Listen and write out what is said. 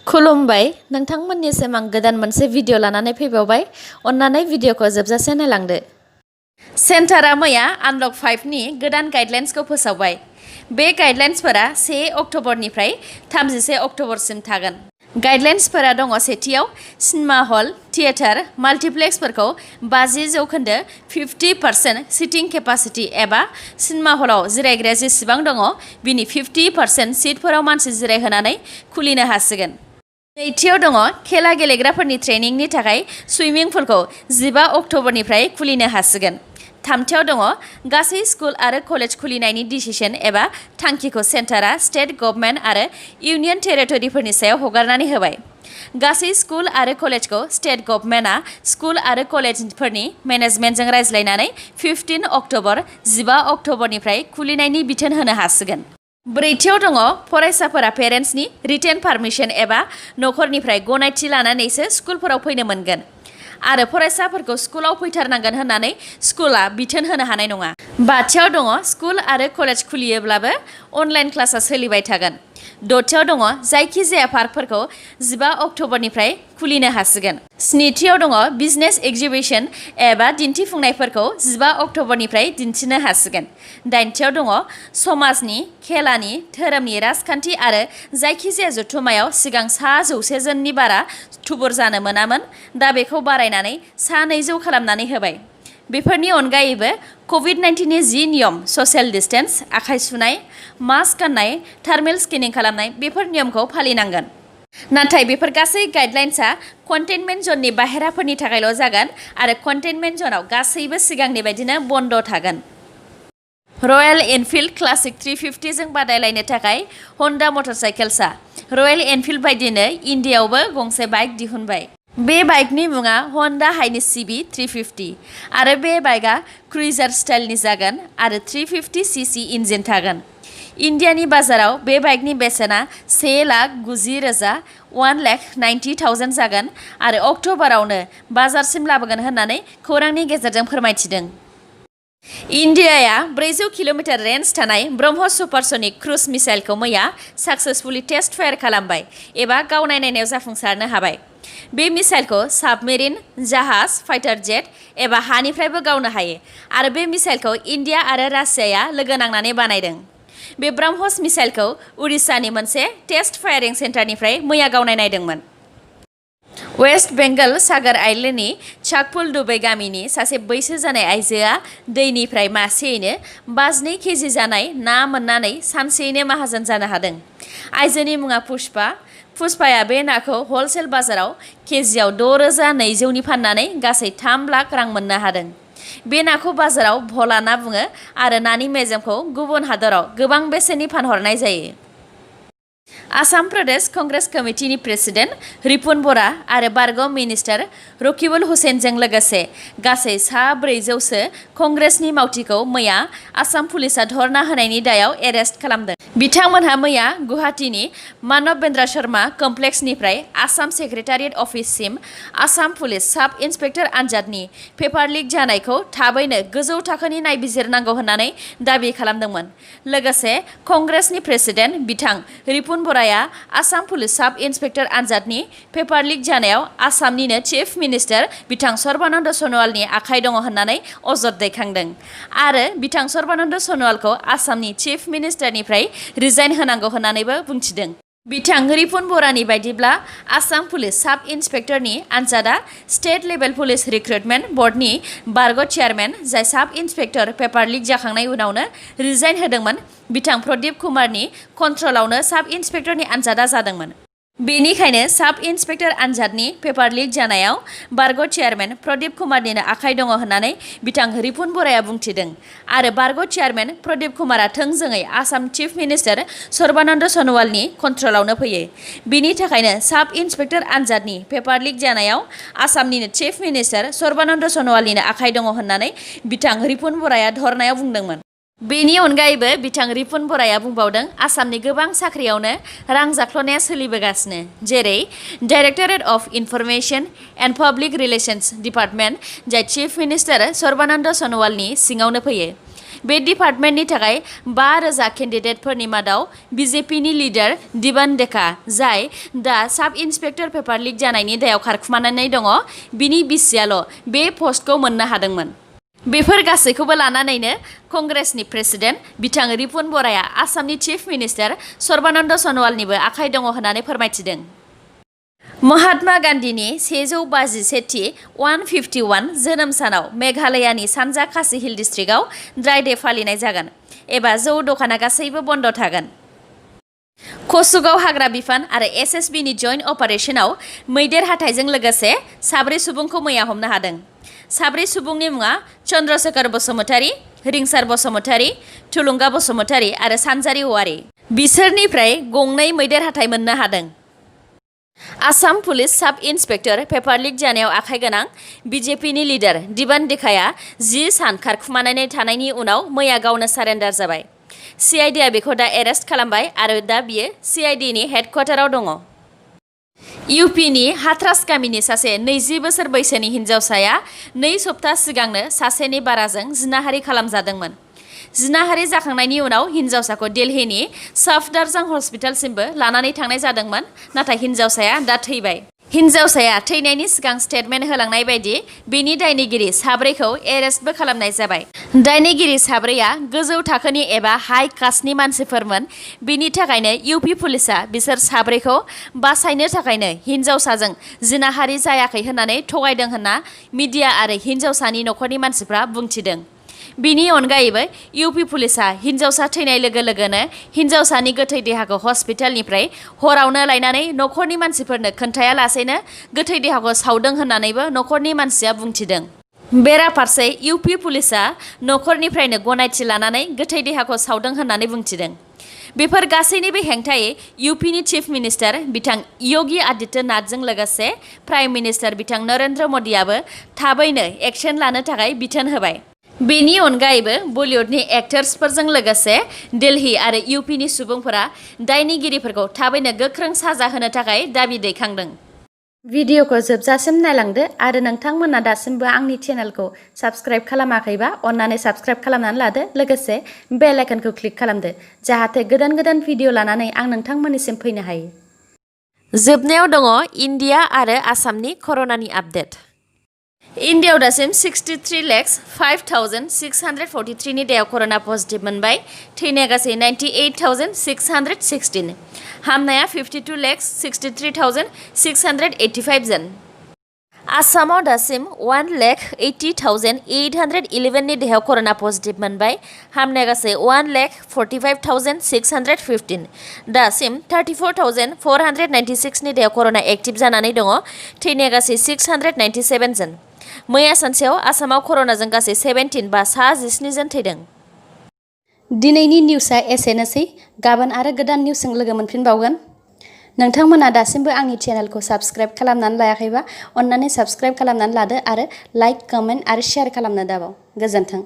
खुलुमबाय नोंथांमोननिसिम आं गोदान मोनसे भिडिअ लानानै फैबावबाय अन्नानै भिडिअखौ जोबजासे नायलांदो। सेन्टारा मैया आनलक 5 नि गोदान गाइडलाइन्सखौ फोसावबाय। बे गाइडलाइन्सफोरा 1 अक्ट'बरनिफ्राय 31 अक्ट'बरसिम थागोन। गाइडलाइन्सफोरा दङ सेथियाव सिनेमा हल, थियेटार, माल्टिप्लेक्सफोरखौ 50% 50% सिटिं केपासिटि एबा सिनेमा हलाव जिरायग्राया जेसेबां दङ बिनि 50% सिटफोराव मानसि जिरायहोनानै खुलिनो हासिगोन। नैथियाव दङ खेला गेलेग्राफोरनि ट्रेनिंनि थाखाय सुइमिं पुलखौ 15 अक्ट'बरनिफ्राय खुलिनो हासिगोन। थामथियाव दङ गासै स्कुल आरो कलेज खुलिनायनि डिसिसन एबा थांखिखौ सेन्टारा स्टेट गभर्नमेन्ट आरो इउनियन टेरिटरिफोरनि सायाव हगारनानै होबाय। गासै स्कुल आरो कलेजखौ स्टेट गभर्नमेन्टआ स्कुल आरो कलेजफोरनि मेनेजमेन्टजों रायज्लायनानै 15 अक्ट'बर 15 अक्ट'बरनिफ्राय खुलिनायनि बिथोन होनो हासिगोन। ब्रैथियाव दङ फरायसाफोरा पेरेन्टसनि रिटेन पारमिसन एबा नखरनिफ्राय गनायथि लानानैसो स्कुलफोराव फैनो मोनगोन आरो फरायसाफोरखौ स्कुलाव फैथारनांगोन होननानै स्कुला बिथोन होनो हानाय नङा। बाथियाव दङ स्कुल आरो कलेज खुलियोब्लाबो अनलाइन क्लासआ सोलिबाय थागोन। दथियाव दङ जायखिजाया पार्कफोरखौ 15 अक्ट'बरनिफ्राय खुलिनो हासिगोन। स्निथियाव दङ बिजनेस एक्जिबिसन एबा दिन्थिफुंनायफोरखौ 15 अक्ट'बरनिफ्राय दिन्थिनो हासिगोन। दाइनथियाव दङ समाजनि, खेलानि, धोरोमनि, राजखान्थि आरो जायखिजाया जथुम्मायाव सिगां 100 जननि बारा थुबुर जानो मोनामोन, दा बेखौ बारायनानै 200 खालामनानै होबाय। बेफोरनि अनगायैबो कभिड-19 नि 10 नियम ससियेल डिस्टेन्स, आखाइ सुनाय, मास्क गाननाय, थार्मेल स्केनिं खालामनाय बेफोर नियमखौ फालिनांगोन। नाथाय बेफोर गासै गाइडलाइन्सआ कन्टेनमेन्ट जननि बाहेराफोरनि थाखायल' जागोन आरो कन्टेनमेन्ट जनाव गासैबो सिगांनि बायदिनो बन्द थागोन। रयेल एनफिल्ड क्लासिक 350 जों बादायलायनो थाखाय हन्डा मटरसाइकेल्सआ रयेल एनफिल्ड बायदिनो इन्डियायावबो गंसे बाइक दिहुनबाय। बे बाइकनि मुङा हन्डा हाइनेस CB 350 आरो बे बाइकआ क्रुइजार स्टाइलनि जागोन आरो 350 cc इन्जिन थागोन। इन्डियानि बाजाराव बे बाइकनि बेसेना 1,90,000 1,90,000 जागोन आरो अक्ट'बरावनो बाजारसिम लाबोगोन होननानै खौरांनि गेजेरजों फोरमायथिदों। इन्डियाया 400 किल'मिटार रेन्ज थानाय ब्रह्मस सुपारसनिक क्रुज मिसाइलखौ मैया साक्सेसफुली टेस्ट फायार खालामबाय एबा गावनाय नायनायाव जाफुंसारनो हाबाय। बे मिसाइलखौ साबमेरिन, जाहाज, फाइटार जेट एबा हानिफ्रायबो गावनो हायो आरो बे मिसाइलखौ इन्डिया आरो रासियाया लोगो नांनानै बानायदों। बे ब्रह्मस मिसाइलखौ उरिष्यानि मोनसे टेस्ट फायारिं सेन्टारनिफ्राय मैया गावनाय नायदोंमोन। वेस्ट बेंगल सागर आइलेन्डनि चाकफुल दुबे गामिनि सासे बैसो जानाय आइजोआ दैनिफ्राय मासेयैनो 52 केजि जानाय ना मोननानै सानसेयैनो माहाजोन जानो हादों। आइजोनि मुङा पुष्पाया बे नाखौ हलसेल बाजाराव केजियाव 6,200 नि फाननानै गासै 3 लाख रां मोननो हादों। बे नाखौ बाजाराव भला ना बुङो आरो नानि मेजेमखौ गुबुन हादराव गोबां बेसेननि फानहरनाय जायो। आसाम प्रदेश कंग्रेस कमिटिनि प्रेसिडेन्ट रिपुन बरा आरो बारग' मिनिस्टार रकिबुल हुसेनजों लोगोसे गासै 400 कंग्रेसनि मावथिखौ मैया आसाम पुलिसआ धर्ना होनायनि दायाव एरेस्ट खालामदों। बिथांमोनहा मैया गुवाहाटीनि मानब बेन्द्र शर्मा कमप्लेक्सनिफ्राय आसाम सेक्रेटारियेट अफिससिम आसाम पुलिस साब इन्सपेक्टर आनजादनि पेपार लिक जानायखौ थाबैनो गोजौ थाखोनि नायबिजिरनांगौ होननानै दाबि खालामदोंमोन। लोगोसे कंग्रेसनि प्रेसिडेन्ट बिथां रिपुन बराया आसाम पुलिस साब इन्सपेक्टर आनजादनि पेपार लिक जानायाव आसामनिनो चिफ मिनिस्टार बिथां सर्बानन्द सन'वालनि आखाइ दङ होननानै अजद दैखांदों आरो बिथां सर्बानन्द सन'वालखौ आसामनि चिफ मिनिस्टारनिफ्राय रिजाइन होनांगौ होननानैबो बुंथिदों। बिथां रिपुन बरानि बायदिब्ला आसाम पुलिस साब इन्सपेक्टरनि आनजादा स्टेट लेभेल पुलिस रिक्रुटमेन्ट बर्डनि बारग' चेयारमेन जाय साब इन्सपेक्टर पेपार लिक जाखांनाय उनावनो रिजाइन होदोंमोन बिथां प्रदीप कुमारनि कन्ट्रलावनो साब इन्सपेक्टरनि आनजादा जादोंमोन। बेनिखायनो साब इन्सपेक्टर आनजादनि पेपार लिक जानायाव बारग' चेयारमेन प्रदीप कुमारनिनो आखाइ दङ होननानै बिथां रिपुन बराया बुंथिदों आरो बारग' चेयारमेन प्रदीप कुमारा थोंजोङै आसाम चिफ मिनिस्टार सर्बानन्द सन'वालनि कन्ट्रलावनो फैयो। बिनि थाखायनो साब इन्सपेक्टर आनजादनि पेपार लिक जानायाव आसामनिनो चिफ मिनिस्टार सर्बानन्द सन'वालनिनो आखाइ दङ होननानै बिथां रिपुन बराया धर्नायाव बुंदोंमोन। बेनि अनगायैबो बिथां रिपुन बराया बुंबावदों आसामनि गोबां साख्रियावनो रां जाख्ल'नाया सोलिबोगासिनो, जेरै directorate of information and public relations department जाय चिफ मिनिस्टार सर्बानन्द सन'वालनि सिङावनो फैयो। बे डिपार्टमेन्टनि थाखाय 5,000 केन्डिडेटफोरनि मादाव बिजेपिनि लिडार दिबान डेका जाय दा साब इन्सपेक्टर पेपार लिक जानायनि दायाव खारखुमानानै दङ बिनि बिसियाल' बे पस्टखौ मोननो हादोंमोन। बेफोर गासैखौबो लानानैनो कंग्रेसनि प्रेसिडेन्ट बिथां रिपुन बराया आसामनि चिफ मिनिस्टार सर्बानन्द सन'वालनिबो आखाइ दङ होननानै फोरमायथिदों। महात्मा गान्धीनि 151थि 151 जोनोम सानाव मेघालयानि सानजा खासि हिल डिस्ट्रिक्टआव ड्राइ डे फालिनाय जागोन एबा जौ दखाना गासैबो बन्द थागोन। कसुगाव हाग्रा बिफान आरो एसएसबीनि जइन्ट अपारेशनाव मैदेर हाथाइजों लोगोसे 7 सुबुंखौ मैया हमनो हादों। 7 सुबुंनि मुङा चन्द्रशेखर बसुमतारी, रिंसार बसुमतारी, थुलुंगा बसुमतारी आरो सानजारि औवारी। बिसोरनिफ्राय 2 मैदेर हाथाइ मोननो हादों। आसाम पुलिस साब इन्सपेक्टर पेपार लिक जानायाव आखाइ गोनां बिजेपिनि लिडार दिबान डेकाया 10 सान खारखुमानानै थानायनि उनाव मैया गावनो सारेन्डार जाबाय। सिआइडिआ बेखौ दा एरेस्ट खालामबाय आरो दा बियो सिआइडिनि हेडक्वार्टाराव दङ। इउपिनि हाथ्रास गामिनि सासे 20 बोसोर बैसोनि हिन्जावसाया 2 सप्ता सिगांनो सासेनि बाराजों जिनाहारि खालामजादोंमोन। जिनाहारि जाखांनायनि उनाव हिन्जावसाखौ दिल्लीनि सफदारजंग हस्पिटालसिमबो लानानै थांनाय जादोंमोन, नाथाय हिन्जावसाया दा थैबाय। हिन्जावसाया थैनायनि सिगां स्टेटमेन्ट होलांनाय बायदि बेनि दायनिगिरि 4खौ एरेस्टबो खालामनाय जाबाय। दायनिगिरि 4आ गोजौ थाखोनि एबा हाइ कास्टनि मानसिफोरमोन। बेनि थाखायनो इउपि पुलिसा बिसोर 4खौ बासायनो थाखायनो हिन्जावसाजों जिनाहारि जायाखै होननानै थगायदों होनना मिडिया आरो हिन्जावसानि नखरनि मानसिफ्रा बुंथिदों। बिनि अनगायैबो इउपि पुलिसा हिन्जावसा थैनाय लोगो लोगोनो हिन्जावसानि गोथै देहाखौ हस्पिटालनिफ्राय हरावनो लायनानै नखरनि मानसिफोरनो खोन्थायालासेनो गोथै देहाखौ सावदों होननानैबो नखरनि मानसिया बुंथिदों। बेराफारसे इउपि पुलिसा नखरनिफ्रायनो गनायथि लानानै गोथै देहाखौ सावदों होननानै बुंथिदों। बेफोर गासैनिबो हेंथायै इउपिनि चिफ मिनिस्टार बिथां योगी आदित्य नाथजों लोगोसे प्राइम मिनिस्टार बिथां नरेन्द्र मदियाबो थाबैनो एक्शन लानो थाखाय बिथोन होबाय। बेनि अनगायैबो बलिउडनि एक्टर्सफोरजों लोगोसे दिल्ली आरो इउपिनि सुबुंफोरा दायनिगिरिफोरखौ थाबैनो गोख्रों साजा होनो थाखाय दाबि दैखांदों। भिडिअखौ जोबजासिम नायलांदो आरो नोंथांमोना दासिमबो आंनि चेनेलखौ साबस्क्राइब खालामाखैबा अन्नानै साबस्क्राइब खालामनानै लादो, लोगोसे बेल आइकनखौ क्लिक खालामदो जाहाथे गोदान गोदान भिडिअ लानानै आं नोंथांमोननिसिम फैनो हायो। जोबनायाव दङ इन्डिया आरो आसामनि कर'नानि आपडेट। इन्डियायाव दासिम 63,05,643 नि देहायाव कर'ना पजिटिभ मोनबाय। थैनाया गासै 98,616। हामनाया 52,63,685 जन। आसामाव दासिम 1,80,811 नि देहायाव कर'ना पजिटिभ मोनबाय। हामनाया गासै 1,45,615। दासिम 34,496 नि देहायाव कर'ना एक्टिभ जानानै दङ। थैनाया गासै 697 जन। मैया सानसेयाव आसामाव कर'नाजों गासै 17 जन थैदों। दिनैनि निउसआ एसेनोसै। गाबोन आरो गोदान निउसजों लोगो मोनफिनबावगोन। नोंथांमोना दासिमबो आंनि चेनेलखौ साबस्क्राइब खालामनानै लायाखैबा अन्नानै साबस्क्राइब खालामनानै लादो आरो लाइक, कमेन्ट आरो शेयार खालामनो दाबाव। गोजोन्थों।